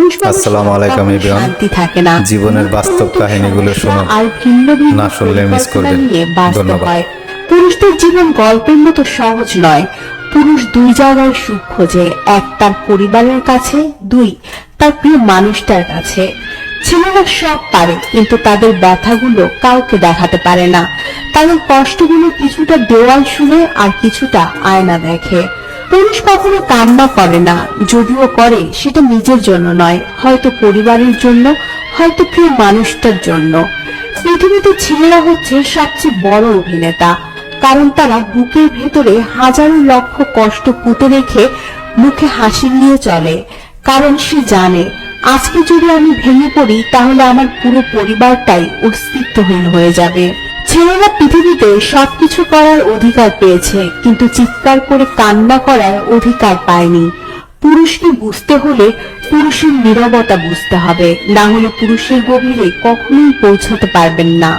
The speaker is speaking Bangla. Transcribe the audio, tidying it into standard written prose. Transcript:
আসসালামু আলাইকুম এভরিওয়ান। শান্তি থাকে না, জীবনের বাস্তব কাহিনীগুলো শুনুন, আর ভিন্ন ভিন্ন না শুনলে মিস করবেন। নিয়ে বাঁচতে ধন্যবাদ। হয়। পুরুষদের জীবন গল্পের মতো সহজ নয়। পুরুষ দুই জায়গায় সুখ খোঁজে, এক তার পরিবারের কাছে, দুই তার প্রিয় মানুষটার কাছে। ছেলেরা সব পারে, কিন্তু তাদের ব্যথাগুলো কাউকে দেখাতে পারে না। তাদের কষ্টগুলো কিছুটা দেওয়াল শুনে আর কিছুটা আয়না দেখে। পুরুষ কখনো কান্না করে না, যদিও করে সেটা নিজের জন্য নয়, হয়তো পরিবারের জন্য, হয়তো প্রিয় মানুষটার জন্য। পৃথিবীতে ছেলেরা হচ্ছে সবচেয়ে বড় অভিনেতা, কারণ তারা বুকের ভেতরে হাজারো লক্ষ কষ্ট পুঁতে রেখে মুখে হাসি নিয়ে চলে। কারণ সে জানে, আজকে যদি আমি ভেঙে পড়ি তাহলে আমার পুরো পরিবারটাই অস্তিত্বহীন হয়ে যাবে। ছেলেরা পৃথিবীতে সবকিছু করার অধিকার পেয়েছে, কিন্তু চিৎকার করে কান্না করার অধিকার পায়নি। পুরুষকে বুঝতে হলে পুরুষের নীরবতা বুঝতে হবে, না হলে পুরুষের গভীরে কখনোই পৌঁছতে পারবেন না।